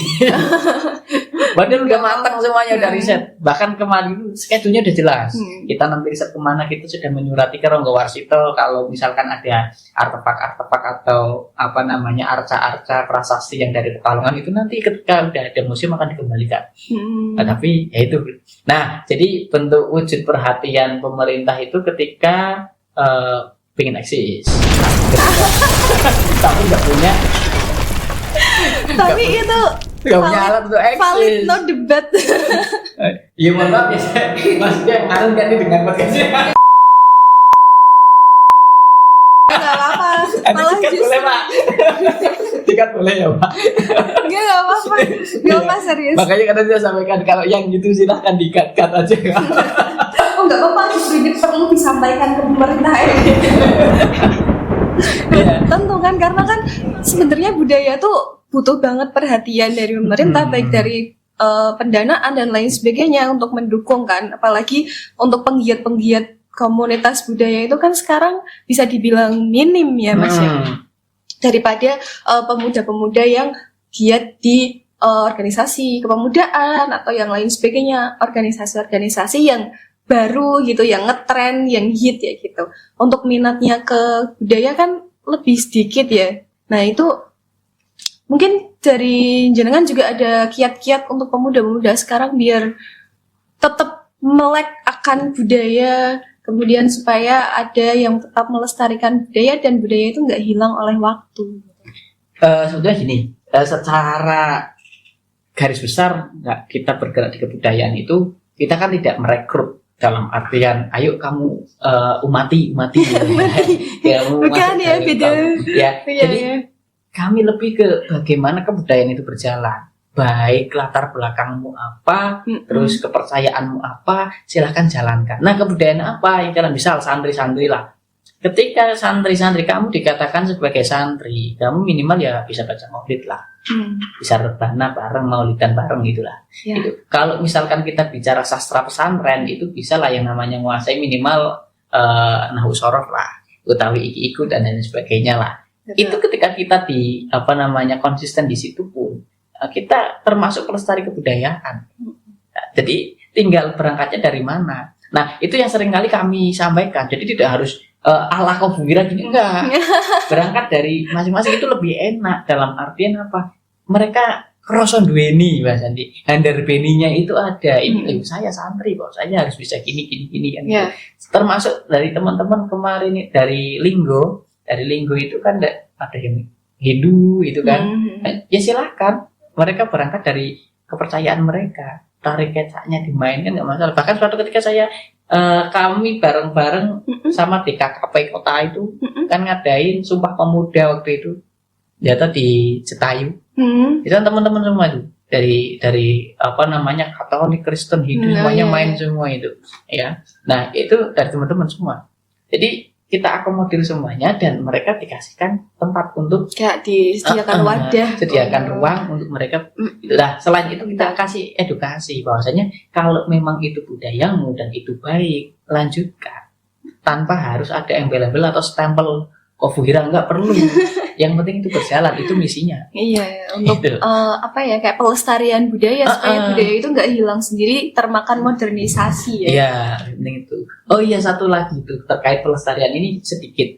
S1: Padahal udah matang semuanya, udah riset. Bahkan kemarin itu schedule-nya udah jelas. Kita nanti riset kemana, kita sudah menyurati ke Ronggo Warsito kalau misalkan ada artefak-artefak atau apa namanya arca-arca prasasti yang dari Pekalongan itu nanti ketika udah ada museum akan dikembalikan. Nah, tapi ya itu. Nah, jadi bentuk wujud perhatian pemerintah itu ketika pengen eksis. Tapi nggak punya.
S2: Tapi itu
S1: Nggak punya alat untuk eksis.
S2: valid, no debat.
S1: Iya mohon maaf ya, maksudnya kemarin kan ini dengan podcastnya.
S2: Nggak apa-apa. Malah
S1: Dikat
S2: justru
S1: boleh pak. Dikat boleh ya pak.
S2: nggak apa-apa. Nggak apa serius.
S1: Makanya kan saya sampaikan kalau yang gitu silahkan dikat-kat aja.
S2: Oh nggak apa-apa, justru ini perlu disampaikan ke pemerintah ya.
S1: Iya.
S2: Tentu kan, karena kan sebenarnya budaya tuh butuh banget perhatian dari pemerintah, baik dari pendanaan dan lain sebagainya untuk mendukung kan, apalagi untuk penggiat-penggiat komunitas budaya itu kan sekarang bisa dibilang minim ya Mas ya, daripada pemuda-pemuda yang giat di organisasi kepemudaan atau yang lain sebagainya, organisasi-organisasi yang baru gitu, yang ngetren, yang hit ya gitu. Untuk minatnya ke budaya kan lebih sedikit ya. Nah itu mungkin dari jenengan juga ada kiat-kiat untuk pemuda-pemuda sekarang biar tetap melek akan budaya, kemudian supaya ada yang tetap melestarikan budaya dan budaya itu nggak hilang oleh waktu.
S1: Sebetulnya gini, secara garis besar nggak kita bergerak di kebudayaan itu, kita kan tidak merekrut dalam artian ayo kamu umati ya,
S2: Bukan ya, beda.
S1: Ya,
S2: Iya,
S1: jadi
S2: ya.
S1: kami lebih ke bagaimana kebudayaan itu berjalan, baik latar belakangmu apa, terus kepercayaanmu apa, silahkan jalankan. Nah kebudayaan apa yang jalan, misal santri-santri lah. Ketika santri-santri kamu dikatakan sebagai santri, kamu minimal ya bisa baca maulid lah, bisa rebana bareng, maulidan bareng gitulah.
S2: Ya.
S1: Itu. Kalau misalkan kita bicara sastra pesantren itu bisa lah yang namanya menguasai minimal nahwu sorof lah, utawi iki-iku dan lain sebagainya lah.
S2: Betul.
S1: Itu ketika kita di konsisten di situ pun kita termasuk pelestari kebudayaan. Nah, jadi tinggal berangkatnya dari mana. Nah itu yang seringkali kami sampaikan. Jadi tidak harus ala kebugiran gini, enggak. Berangkat dari masing-masing itu lebih enak. Dalam artian apa? Mereka kroson duweni Mas Andi. Handar beninya itu ada. Ini saya santri kok. Saya harus bisa gini kan.
S2: Ya.
S1: Termasuk dari teman-teman kemarin dari Linggo. Dari Linggo itu kan ada yang Hindu itu kan. Ya silakan. Mereka berangkat dari kepercayaan mereka. Tarik kecaknya dimainkan nggak masalah. Bahkan suatu ketika kami bareng-bareng sama DKKP kota itu kan ngadain Sumpah Pemuda waktu itu jatuh di Cetayu. Itu kan teman-teman semua itu dari Katolik, Kristen, Hindu semuanya main semua itu ya. Nah itu dari teman-teman semua. Jadi kita akomodir semuanya dan mereka dikasihkan tempat untuk
S2: kayak disediakan wadah,
S1: sediakan ruang untuk mereka. Nah, selain itu kita kasih edukasi bahwasanya kalau memang itu budayamu dan itu baik, lanjutkan tanpa harus ada embel-embel atau stempel kofuhira, nggak perlu. Yang penting itu berjalan, itu misinya.
S2: Iya, untuk
S1: Gitu.
S2: kayak pelestarian budaya supaya budaya itu nggak hilang sendiri termakan modernisasi ya.
S1: Iya, penting itu. Oh iya, satu lagi itu terkait pelestarian ini sedikit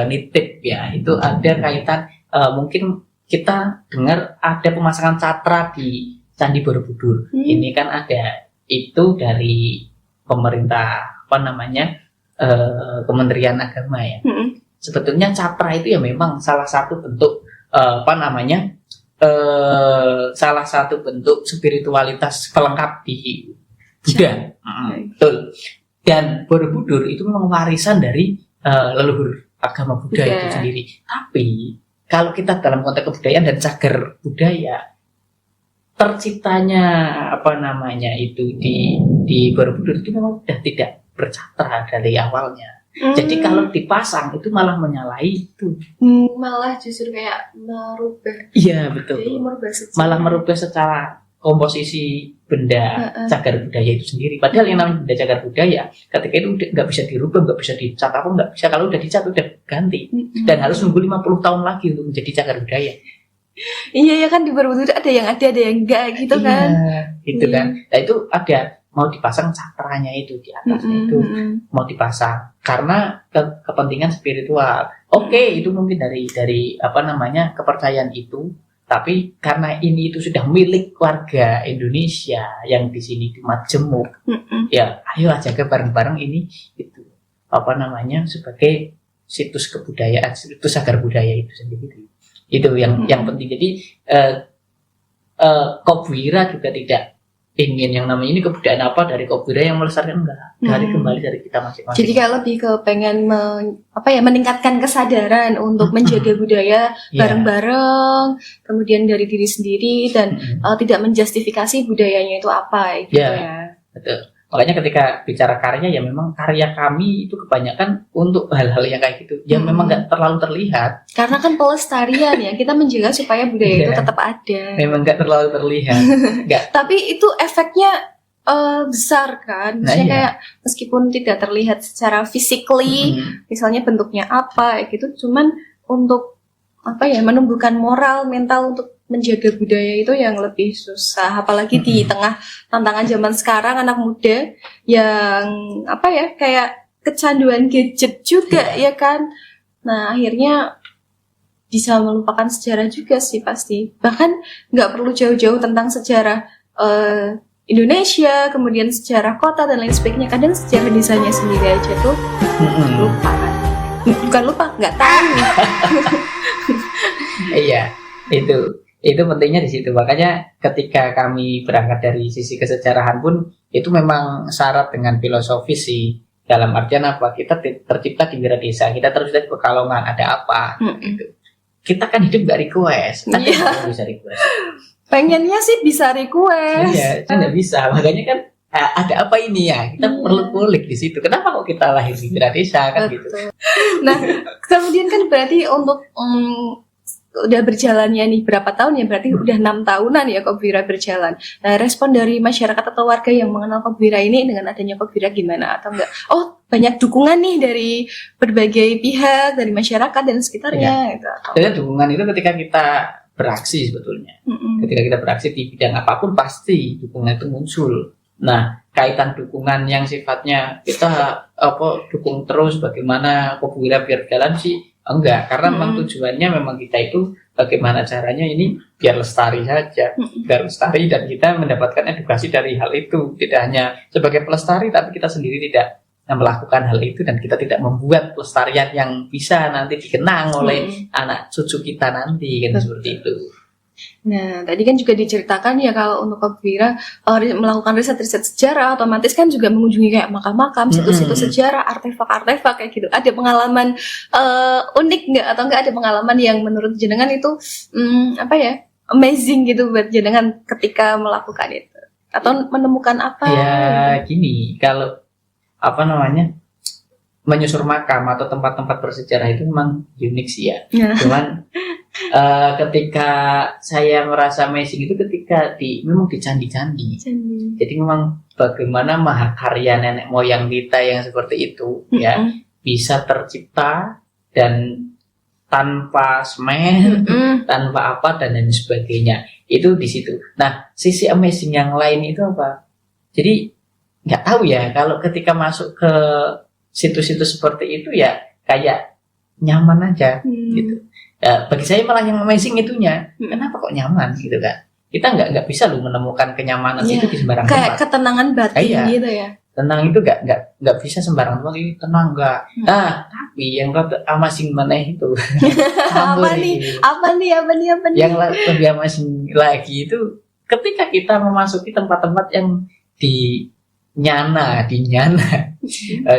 S1: nitip ya. Itu ada kaitan mungkin kita dengar ada pemasangan catra di Candi Borobudur. Ini kan ada itu dari pemerintah Kementerian Agama ya. Sebetulnya catra itu ya memang salah satu bentuk salah satu bentuk spiritualitas pelengkap di Buddha. Betul. Dan Borobudur itu memang warisan dari leluhur agama Buddha itu sendiri. Tapi kalau kita dalam konteks kebudayaan dan cagar budaya, terciptanya itu di Borobudur itu memang sudah tidak bercatra dari awalnya. Jadi kalau dipasang itu malah menyalahi itu.
S2: Malah justru kayak merubah.
S1: Iya betul. Malah merubah secara komposisi benda cagar budaya itu sendiri. Padahal yang namanya benda cagar budaya ketika itu nggak bisa dirubah, nggak bisa dicat apa, nggak bisa. Kalau udah dicat udah ganti dan harus nunggu 50 tahun lagi untuk menjadi cagar budaya.
S2: Iya ya kan, di Borobudur ada yang enggak gitu kan.
S1: Gitu kan. Nah itu ada mau dipasang cakranya itu di atasnya itu mau dipasang karena kepentingan spiritual. Oke, itu mungkin dari kepercayaan itu, tapi karena ini itu sudah milik warga Indonesia yang di sini di Majemuk, ya ayo jaga bareng-bareng ini itu sebagai situs kebudayaan, situs cagar budaya itu sendiri. Itu yang penting. Jadi Kopwira juga tidak ingin yang namanya ini kebudayaan apa dari Kopwira yang melestarikan, enggak, dari kembali dari kita masing-masing.
S2: Jadi kalau lebih ke pengen meningkatkan kesadaran untuk menjaga budaya bareng-bareng, kemudian dari diri sendiri dan tidak menjustifikasi budayanya itu apa gitu ya.
S1: Betul. Makanya ketika bicara karya ya memang karya kami itu kebanyakan untuk hal-hal yang kayak gitu yang memang nggak terlalu terlihat. Karena
S2: kan pelestarian ya, kita menjaga supaya budaya itu tetap ada.
S1: Memang nggak terlalu terlihat.
S2: Tapi itu efeknya besar kan. Maksudnya kayak meskipun tidak terlihat secara physically, misalnya bentuknya apa gitu, cuman untuk menumbuhkan moral mental untuk menjaga budaya itu yang lebih susah, apalagi di tengah tantangan zaman sekarang anak muda yang kayak kecanduan gadget juga ya kan. Nah akhirnya bisa melupakan sejarah juga sih pasti. Bahkan nggak perlu jauh-jauh tentang sejarah Indonesia, kemudian sejarah kota dan lain sebagainya. Kadang sejarah desanya sendiri aja tuh lupa kan. Bukan lupa, nggak tahu.
S1: Iya, itu pentingnya di situ. Makanya ketika kami berangkat dari sisi kesejarahan pun itu memang syarat dengan filosofis sih. Dalam artian apa? Kita tercipta di Wira Desa, kita terus lihat Pekalongan ada apa gitu. Kita kan hidup gak request, kan bisa request.
S2: Pengennya sih bisa request.
S1: Iya, kan nggak bisa. Makanya kan ada apa ini ya? Kita perlu kulik di situ. Kenapa kok kita lahir di Wira Desa kan gitu.
S2: Nah, kemudian kan berarti untuk udah berjalannya nih berapa tahun ya, berarti udah 6 tahunan ya Kopwira berjalan. Nah, respon dari masyarakat atau warga yang mengenal Kopwira ini dengan adanya Kopwira gimana atau enggak? Oh, banyak dukungan nih dari berbagai pihak, dari masyarakat dan sekitarnya gitu.
S1: Jadi dukungan itu ketika kita beraksi sebetulnya. Ketika kita beraksi di bidang apapun pasti dukungan itu muncul. Nah, kaitan dukungan yang sifatnya kita dukung terus bagaimana Kopwira biar jalan sih enggak, karena memang tujuannya memang kita itu bagaimana caranya ini biar lestari saja, biar lestari dan kita mendapatkan edukasi dari hal itu. Tidak hanya sebagai pelestari, tapi kita sendiri tidak melakukan hal itu dan kita tidak membuat pelestarian yang bisa nanti dikenang oleh anak cucu kita nanti, kan seperti itu.
S2: Nah, tadi kan juga diceritakan ya kalau untuk Kopwira melakukan riset-riset sejarah, otomatis kan juga mengunjungi kayak makam-makam, situs-situs sejarah, artefak-artefak kayak gitu. Ada pengalaman unik nggak atau nggak ada pengalaman yang menurut jenengan itu amazing gitu buat jenengan ketika melakukan itu atau menemukan apa?
S1: Ya gini, kalau menyusur makam atau tempat-tempat bersejarah itu memang unik sih ya. Cuman ketika saya merasa amazing itu ketika memang di candi-candi. Jadi memang bagaimana mahakarya nenek moyang kita yang seperti itu ya bisa tercipta dan tanpa semen, tanpa apa dan lain sebagainya. Itu di situ. Nah, sisi amazing yang lain itu apa? Jadi nggak tahu ya kalau ketika masuk ke situs-situs seperti itu ya kayak nyaman aja gitu. Bagi saya malah yang amazing itunya. Kenapa kok nyaman gitu kan? Kita nggak bisa menemukan kenyamanan itu di sembarang tempat.
S2: Kayak ketenangan batin gitu ya.
S1: Tenang itu nggak bisa sembarang tempat. Ini tenang nggak? Tapi yang amazing mana itu?
S2: Apa nih?
S1: Yang lebih amazing lagi itu ketika kita memasuki tempat-tempat yang dinyana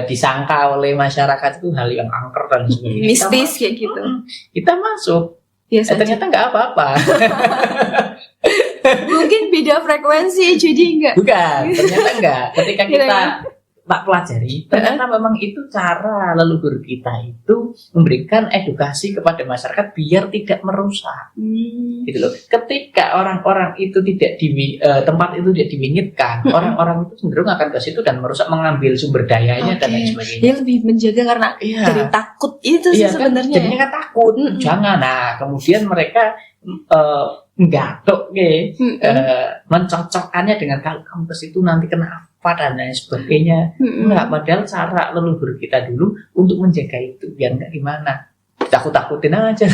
S1: disangka oleh masyarakat itu hal yang angker dan sebagainya.
S2: Mistis kayak gitu.
S1: Kita masuk. Ternyata nggak apa-apa.
S2: Mungkin beda frekuensi jadi enggak.
S1: Bukan, ternyata enggak. Ketika kita tak pelajari, ternyata memang itu cara leluhur kita itu memberikan edukasi kepada masyarakat biar tidak merusak. Gitu loh. Ketika orang-orang itu tempat itu tidak diwingitkan, orang-orang itu cenderung akan ke situ dan merusak, mengambil sumber dayanya dan lain sebagainya.
S2: Dia lebih menjaga karena dari takut itu sih sebenarnya.
S1: Kan, jadinya kan takut, jangan. Nah, kemudian mereka mencocokkannya dengan kalau kamu ke situ nanti kena apa dan lain sebagainya. Enggak, padahal cara leluhur kita dulu untuk menjaga itu biar enggak gimana, takut-takutin aja.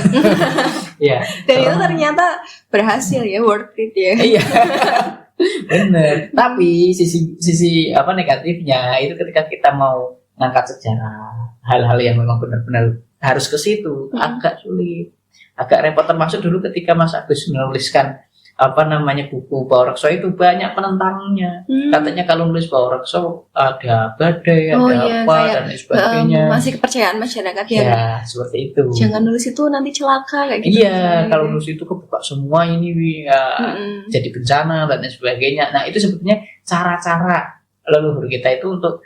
S1: Ya.
S2: Dan itu ternyata berhasil ya, worth it ya.
S1: Iya. Bener. Tapi sisi negatifnya itu ketika kita mau ngangkat sejarah, hal-hal yang memang benar-benar harus ke situ, agak sulit, agak repot. Termasuk dulu ketika Mas Agus menuliskan buku Power Raksa itu banyak penentangnya. Katanya kalau nulis Power Raksa ada badai, dan lain sebagainya.
S2: Masih kepercayaan masyarakat
S1: ya seperti itu.
S2: Jangan nulis itu nanti celaka kayak gitu.
S1: Iya, kalau nulis itu kebuka semua ini jadi bencana dan lain sebagainya. Nah, itu sebetulnya cara-cara leluhur kita itu untuk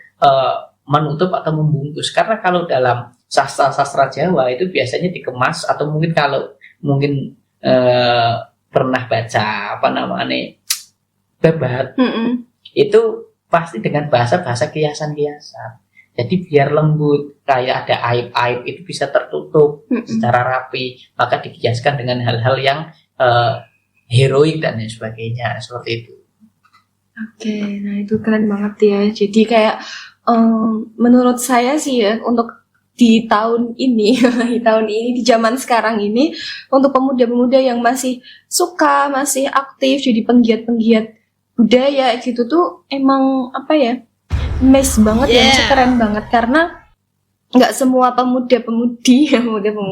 S1: menutup atau membungkus. Karena kalau dalam sastra Jawa itu biasanya dikemas, atau mungkin pernah baca babat, itu pasti dengan bahasa kiasan-kiasan. Jadi biar lembut, kayak ada aib-aib itu bisa tertutup secara rapi, maka dikiaskan dengan hal-hal yang heroik dan lain sebagainya, seperti itu.
S2: Oke, nah itu keren banget ya. Jadi kayak menurut saya sih ya, untuk di tahun ini, di zaman sekarang ini, untuk pemuda-pemuda yang masih suka, masih aktif jadi penggiat-penggiat budaya gitu tuh emang mes banget ya, keren banget, karena nggak semua pemuda-pemudi,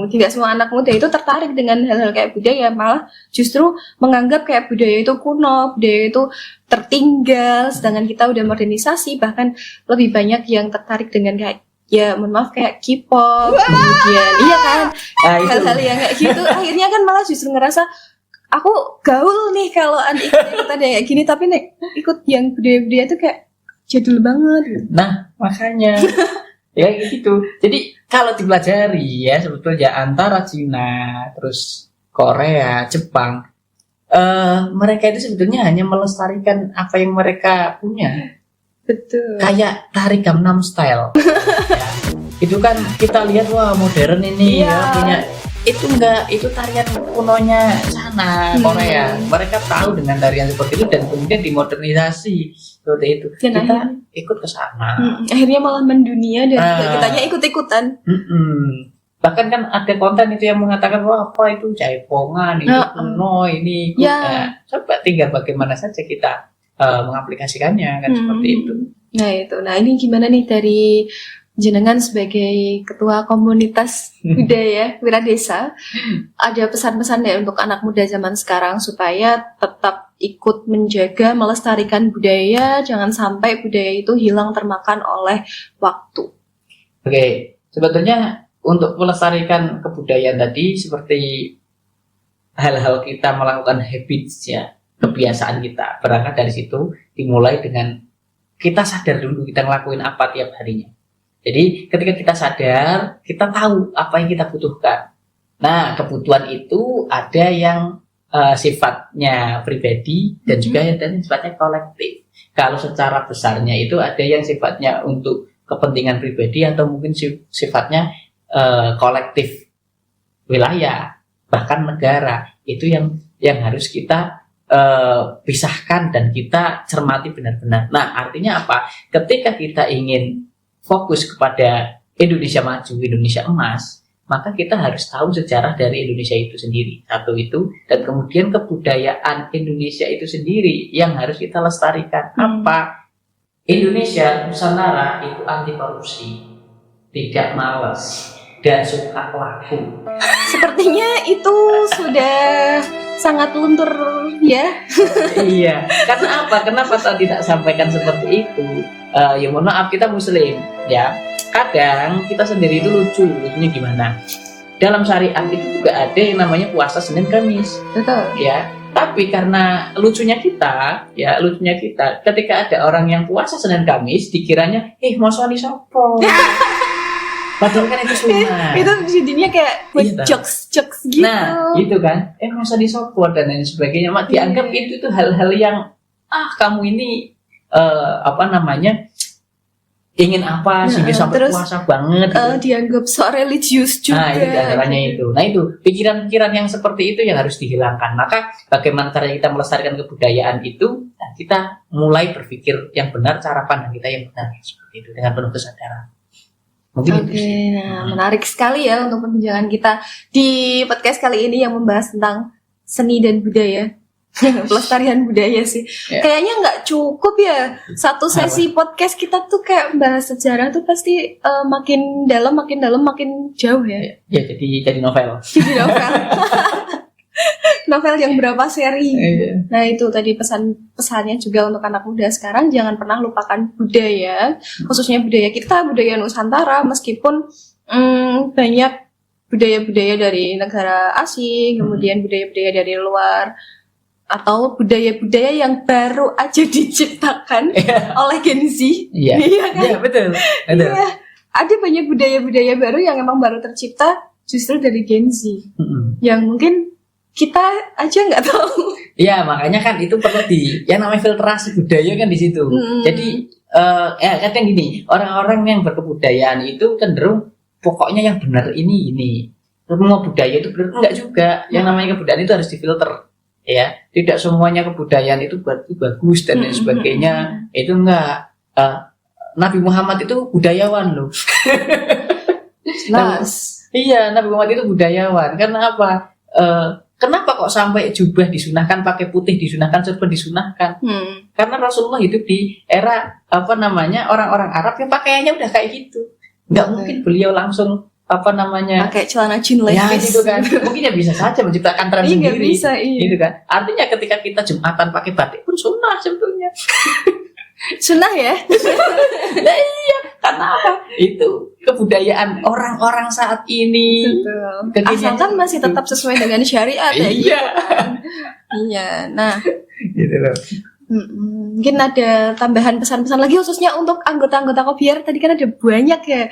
S2: nggak semua anak muda itu tertarik dengan hal-hal kayak budaya, malah justru menganggap kayak budaya itu kuno, budaya itu tertinggal, sedangkan kita udah modernisasi, bahkan lebih banyak yang tertarik dengan kayak kayak K-pop, kemudian hal-hal yang kayak gitu, akhirnya kan malah justru ngerasa aku gaul nih kalau ikut-ikutan kayak gini, tapi ikut yang budaya-budaya itu kayak jadul banget.
S1: Nah, makanya ya gitu. Jadi kalau dipelajari ya sebetulnya antara Cina, terus Korea, Jepang, mereka itu sebetulnya hanya melestarikan apa yang mereka punya.
S2: Betul.
S1: Kayak tari Gangnam Style. Ya. Itu kan kita lihat wah modern ini punya. Itu enggak, itu tarian kunonya sana Korea. Mereka tahu dengan tarian seperti itu dan kemudian dimodernisasi seperti itu. Dan kita ikut ke sana.
S2: Akhirnya malah mendunia dan kitanya ikut-ikutan.
S1: Bahkan kan ada konten itu yang mengatakan wah apa itu jaipongan, itu kuno, ini ikut. Nah, coba tinggal bagaimana saja kita mengaplikasikannya kan seperti itu.
S2: Nah ini gimana nih dari jenengan sebagai ketua komunitas budaya Wiradesa, ada pesan-pesan ya untuk anak muda zaman sekarang supaya tetap ikut menjaga, melestarikan budaya, jangan sampai budaya itu hilang termakan oleh waktu.
S1: Oke, sebetulnya untuk melestarikan kebudayaan tadi seperti hal-hal kita melakukan habits ya, kebiasaan kita, berangkat dari situ, dimulai dengan kita sadar dulu kita ngelakuin apa tiap harinya. Jadi ketika kita sadar, kita tahu apa yang kita butuhkan. Nah, kebutuhan itu ada yang sifatnya pribadi dan juga yang sifatnya kolektif. Kalau secara besarnya itu ada yang sifatnya untuk kepentingan pribadi atau mungkin sifatnya kolektif wilayah, bahkan negara. Itu yang harus kita pisahkan dan kita cermati benar-benar. Nah, artinya apa? Ketika kita ingin fokus kepada Indonesia maju, Indonesia emas, maka kita harus tahu sejarah dari Indonesia itu sendiri. Satu itu, dan kemudian kebudayaan Indonesia itu sendiri yang harus kita lestarikan. Apa? Indonesia, Nusantara itu anti korupsi, tidak malas, dan suka laku.
S2: Sepertinya itu sudah sangat luntur ya.
S1: Iya, karena apa? Kenapa tadi tidak sampaikan seperti itu? Ya mohon maaf, kita muslim ya. Kadang kita sendiri itu lucunya gimana? Dalam syariat itu juga ada yang namanya puasa Senin Kamis.
S2: Betul.
S1: Ya. Tapi karena lucunya kita, ketika ada orang yang puasa Senin Kamis, dikiranya, mosoni sopo. Padahal kan itu sunnah.
S2: Itu jadinya kayak jokes gitu.
S1: Nah, gitu kan. Masa disopot dan lain sebagainya. Mak dianggap itu hal-hal yang kamu ini ingin apa sehingga sampai terus, puasa banget gitu.
S2: Dianggap so religius juga.
S1: Nah, itu diantaranya itu. Nah, itu pikiran-pikiran yang seperti itu yang harus dihilangkan. Maka bagaimana cara kita melestarikan kebudayaan itu? Nah, kita mulai berpikir yang benar, cara pandang kita yang benar seperti itu dengan penuh kesadaran.
S2: Oke, nah menarik sekali ya untuk perbincangan kita di podcast kali ini yang membahas tentang seni dan budaya. Pelestarian budaya sih.
S1: Ya.
S2: Kayaknya nggak cukup ya satu sesi podcast kita tuh kayak bahas sejarah tuh pasti makin dalam makin jauh ya.
S1: Ya jadi novel.
S2: Jadi novel. Novel yang berapa seri.
S1: Iya.
S2: Nah itu tadi pesannya juga untuk anak muda sekarang, jangan pernah lupakan budaya, khususnya budaya kita, budaya Nusantara, meskipun banyak budaya-budaya dari negara asing, kemudian budaya-budaya dari luar, atau budaya-budaya yang baru aja diciptakan oleh Gen Z.
S1: Iya.
S2: Iya kan?
S1: Iya, betul.
S2: Iya. Ada banyak budaya-budaya baru yang emang baru tercipta justru dari Gen Z. Yang mungkin kita aja nggak tahu.
S1: Iya, makanya kan itu perlu yang namanya filtrasi budaya kan di situ. Jadi kadang gini, orang-orang yang berkebudayaan itu cenderung pokoknya yang benar ini. Semua budaya itu benar, enggak juga. Yang namanya kebudayaan itu harus difilter. Ya, tidak semuanya kebudayaan itu bagus dan lain sebagainya. Itu enggak. Nabi Muhammad itu budayawan loh.
S2: Jelas.
S1: Iya, Nabi Muhammad itu budayawan. Karena apa? Kenapa kok sampai jubah disunahkan, pakai putih disunahkan, serba disunahkan? Karena Rasulullah hidup di era orang-orang Arab yang pakaiannya udah kayak gitu. Nggak mungkin beliau langsung
S2: pakai celana jean
S1: ya
S2: levis
S1: gitu kan. Mungkin ya bisa saja menciptakan tren sendiri.
S2: Bisa, iya.
S1: Gitu kan. Artinya ketika kita Jumatan pakai batik pun sunnah sebetulnya.
S2: Sunnah ya?
S1: Nah, iya, karena apa? Itu kebudayaan orang-orang saat ini.
S2: Betul. Asalkan masih tetap sesuai dengan syariat ya.
S1: Iya.
S2: Iya. Nah,
S1: gitu loh.
S2: Mungkin ada tambahan pesan-pesan lagi khususnya untuk anggota-anggota Kopiar. Tadi kan ada banyak ya.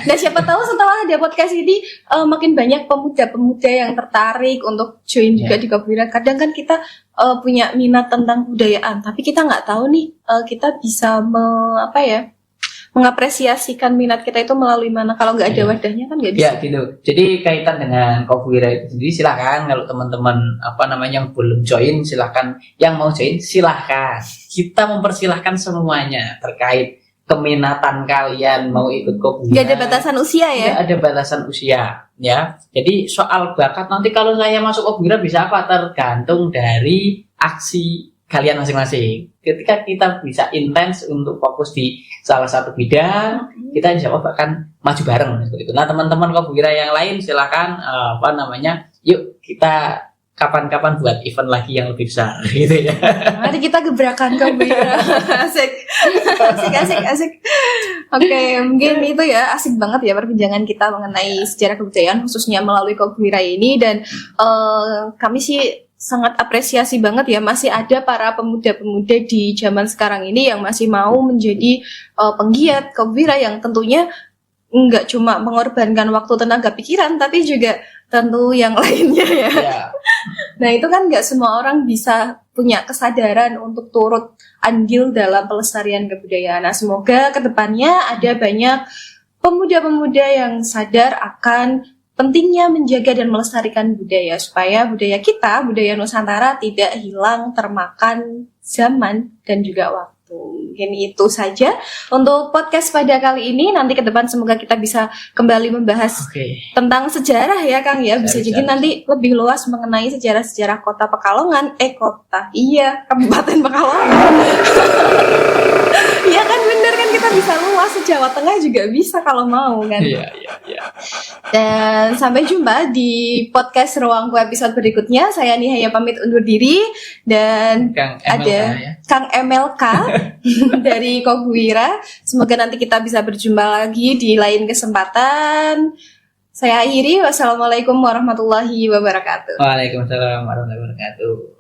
S2: Nah siapa tahu setelah ada podcast ini makin banyak pemuda-pemuda yang tertarik untuk join juga di Kopiar. Kadang kan kita punya minat tentang budayaan, tapi kita nggak tahu nih kita bisa mengapresiasikan minat kita itu melalui mana. Kalau nggak ada wadahnya kan nggak bisa.
S1: Ya gitu. Jadi kaitan dengan Kopiar itu sendiri, silakan kalau teman-teman yang belum join silahkan, yang mau join silahkan. Kita mempersilahkan semuanya terkait keminatan kalian mau ikut Kopiar.
S2: Nggak ada batasan usia ya?
S1: Nggak ada batasan usia ya. Jadi soal bakat nanti kalau saya masuk Kopiar bisa apa, tergantung dari aksi kalian masing-masing. Ketika kita bisa intens untuk fokus di salah satu bidang, kita insya Allah akan maju bareng seperti itu. Nah teman-teman Kopiar yang lain silakan yuk kita kapan-kapan buat event lagi yang lebih besar gitu ya.
S2: Mari kita gebrakan Kopiar. Asik. Oke, mungkin itu ya, asik banget ya perbincangan kita mengenai sejarah kebudayaan khususnya melalui Kopiar ini. Dan kami sih sangat apresiasi banget ya, masih ada para pemuda-pemuda di zaman sekarang ini yang masih mau menjadi penggiat Kopiar yang tentunya nggak cuma mengorbankan waktu, tenaga, pikiran, tapi juga tentu yang lainnya ya. Nah itu kan nggak semua orang bisa punya kesadaran untuk turut andil dalam pelestarian kebudayaan. Nah semoga kedepannya ada banyak pemuda-pemuda yang sadar akan pentingnya menjaga dan melestarikan budaya supaya budaya kita, budaya Nusantara tidak hilang termakan zaman dan juga waktu. Mungkin itu saja untuk podcast pada kali ini. Nanti ke depan semoga kita bisa kembali membahas tentang sejarah ya Kang ya. Bisa jadi nanti lebih luas mengenai sejarah-sejarah kota Pekalongan. Kabupaten Pekalongan. Iya kan bener kan, kita bisa luas, Jawa Tengah juga bisa kalau mau kan.
S1: Iya.
S2: Dan sampai jumpa di podcast Ruangku episode berikutnya. Saya Nihaya pamit undur diri dan Kang MLK dari Kopiar. Semoga nanti kita bisa berjumpa lagi di lain kesempatan. Saya akhiri. Wassalamualaikum warahmatullahi wabarakatuh.
S1: Waalaikumsalam warahmatullahi wabarakatuh.